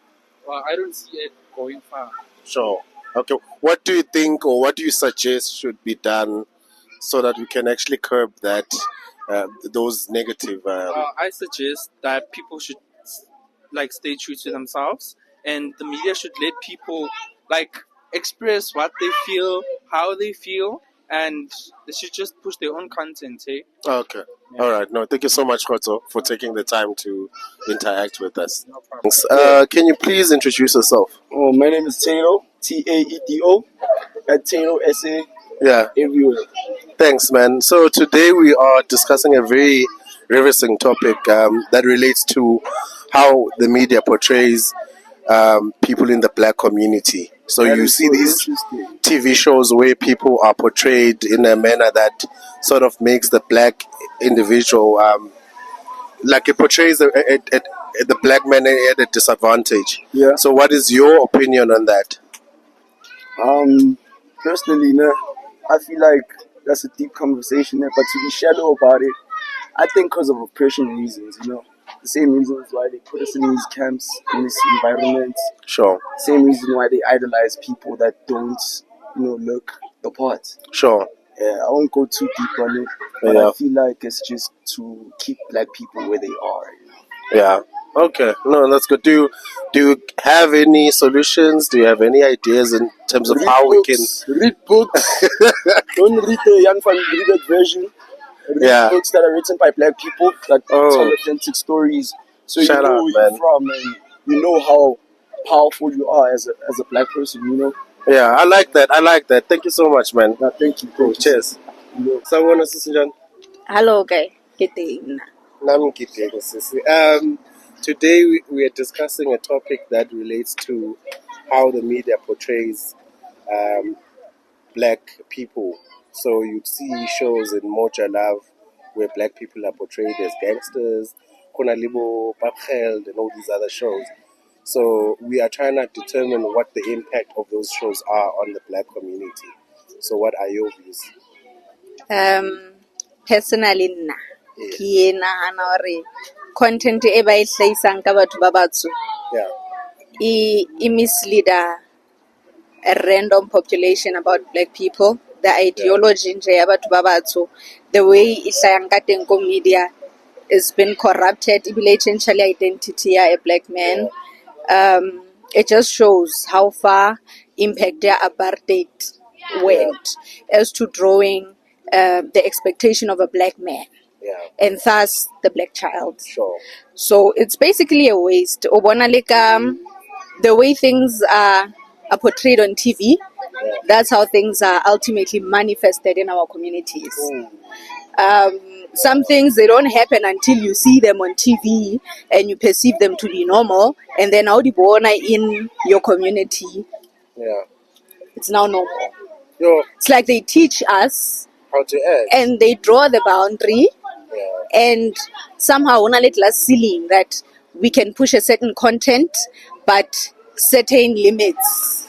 well, I don't see it going far. Sure. Okay. What do you think, or what do you suggest should be done so that we can actually curb that, those negative? I suggest that people should stay true to themselves, and the media should let people express what they feel, how they feel, and they should just push their own content. Okay. Yeah. All right. No, thank you so much, Khoto, for taking the time to interact with us. No problem. Can you please introduce yourself? Oh, my name is Tato, Taedo, at Tato SA. Yeah. Everywhere. Thanks, man. So today we are discussing a very riveting topic that relates to how the media portrays people in the Black community. So that you see these TV shows where people are portrayed in a manner that sort of makes the Black individual, it portrays the Black man at a disadvantage. Yeah. So what is your opinion on that? Personally, I feel like that's a deep conversation there, but to be shallow about it, I think because of oppression reasons, the same reasons why they put us in these camps, in this environment. Sure. Same reason why they idolize people that don't, look the part. Sure. Yeah, I won't go too deep on it, but I feel like it's just to keep Black people where they are. Yeah. Okay. No, that's good. Do you have any solutions? Do you have any ideas in terms of how we can read books? Don't read the Young Van Riebeck version. Read books that are written by Black people that tell authentic stories, so you know where you're from and you know how powerful you are as a Black person. Yeah, I like that. Thank you so much, man. Yeah, thank you. Cool. Cheers. Someone else, John. Hello, guy. Today we are discussing a topic that relates to how the media portrays Black people. So you see shows in Moja Love where Black people are portrayed as gangsters, Konalibo, Babgeld, and all these other shows. So we are trying to determine what the impact of those shows are on the Black community. So what are your views? Personally, ke nagana hore content e ba e hlahisang ka batho ba batsho e mislead a random population about Black people. The ideology nje ya batho ba batsho, the way e hlayang ka teng ko media has been corrupted. Ebile e change le identity ya a Black man. It just shows how far impact their apartheid went as to drawing the expectation of a Black man. And thus the Black child. Sure. So it's basically a waste. The way things are portrayed on TV, that's how things are ultimately manifested in our communities. Some things, they don't happen until you see them on TV and you perceive them to be normal, and then how in your community, it's now normal. It's like they teach us how to act, and they draw the boundary, and somehow on a little ceiling that we can push a certain content, but certain limits.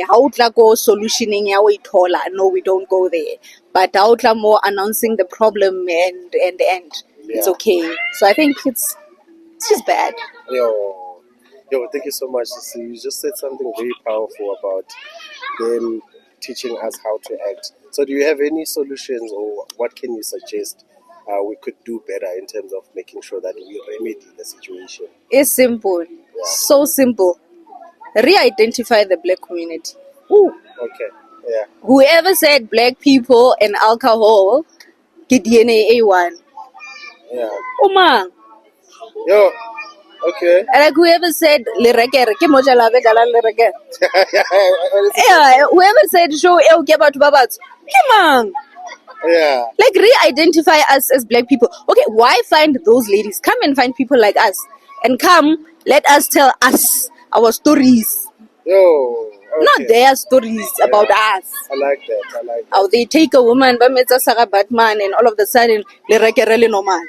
How go solutioning ya we taller? No, we don't go there. But how more announcing the problem and the end. it's okay. So I think it's just bad. Yo, thank you so much. See, you just said something very powerful about them teaching us how to act. So do you have any solutions, or what can you suggest we could do better in terms of making sure that we remedy the situation? It's simple. So simple. Re-identify the black community. Ooh, okay. Yeah. Whoever said black people and alcohol, get DNA A1. Yeah. Uma. Yo. Okay. Like whoever said lerekere, ke moja la be dala lerekere. Yeah, whoever said show e ke batho ba batsho, ke mang? Yeah. Like re-identify us as black people. Okay, why find those ladies? Come and find people like us. And come, let us tell us our stories. Yo. Okay. Not their stories about us. I like that. How they take a woman, Sarah Batman, and all of a sudden, they really normal.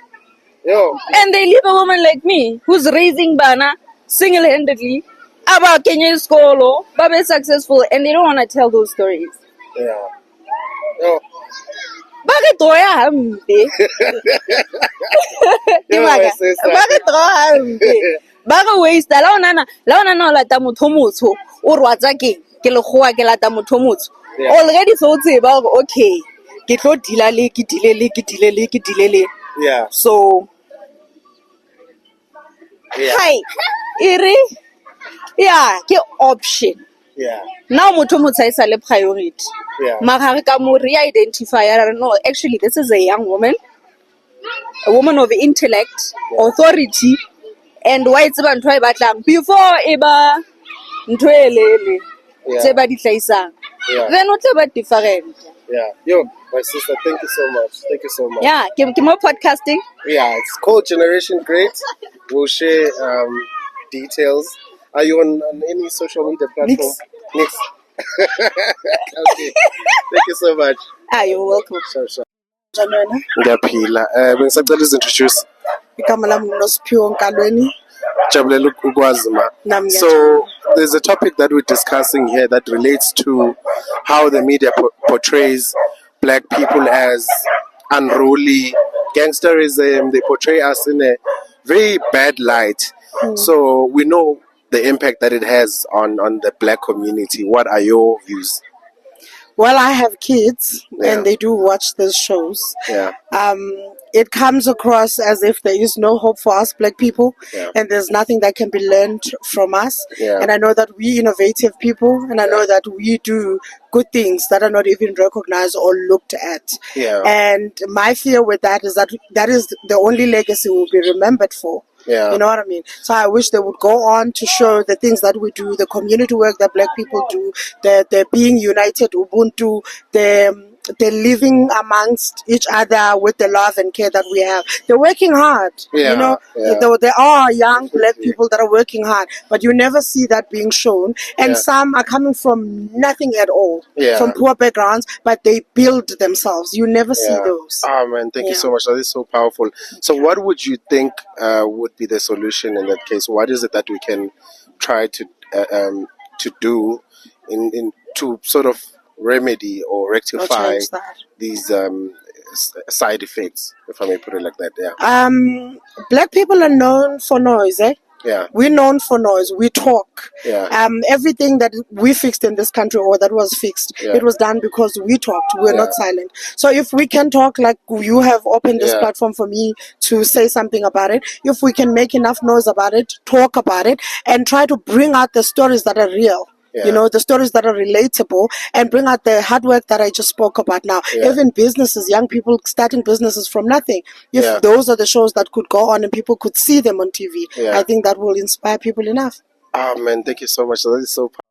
Yo. And they leave a woman like me, who's raising Bana single-handedly, about Kenya school, Babe successful, and they don't want to tell those stories. Yeah. Yo. Bakit toya hampe? Bakit toya hampe? Bakit waste? La ona lata motho motsho o rwatsa ke legoa ke lata motho motsho. Already so tseba okay. Ke tlo dila le ke dilele. Yeah. So hi. Iri yeah, ke option. Yeah. Now motho motsho isa le priority. Yeah. Magare ka mo re-identify. No, actually this is a young woman. A woman of intellect, authority, and why it's about ntho e batlang before eba ntho e lele tse ba di hlaisang. Then o tla ba different. Yeah. Yo, my sister, thank you so much. Yeah, ke mo podcasting. Yeah, it's called Generation Great. We'll share details. Are you on any social media platform? Nix. Okay. Thank you so much. You're welcome. Sure. Ngiyaphila. Bengisacela uzintroduce. Igama lami nguNosiphiwe Nkalweni. Jabulela ukwazi ma. So there's a topic that we're discussing here that relates to how the media portrays black people as unruly, gangsterism. They portray us in a very bad light. So we know the impact that it has on the black community. What are your views? Well, I have kids and they do watch these shows. Yeah. It comes across as if there is no hope for us black people and there's nothing that can be learned from us. And I know that we innovative people and I know that we do good things that are not even recognized or looked at. And my fear with that is that is the only legacy we'll be remembered for. You know what I mean? So I wish they would go on to show the things that we do, the community work that black people do, the being united, Ubuntu, the living amongst each other with the love and care that we have. They're working hard. You know, there are young black people that are working hard, but you never see that being shown. And some are coming from nothing at all, from poor backgrounds, but they build themselves. You never see those. Oh man, thank you so much. That is so powerful. So what would you think would be the solution in that case? What is it that we can try to do in to sort of remedy or rectify these side effects, if I may put it like that? Black people are known for noise, We're known for noise. We talk. Everything that we fixed in this country or that was fixed, it was done because we talked. We're not silent. So if we can talk, like you have opened this platform for me to say something about it, if we can make enough noise about it, talk about it, and try to bring out the stories that are real. You know, the stories that are relatable and bring out the hard work that I just spoke about now. Even businesses, young people starting businesses from nothing. If those are the shows that could go on and people could see them on TV, I think that will inspire people enough. Oh man, thank you so much. That is so powerful.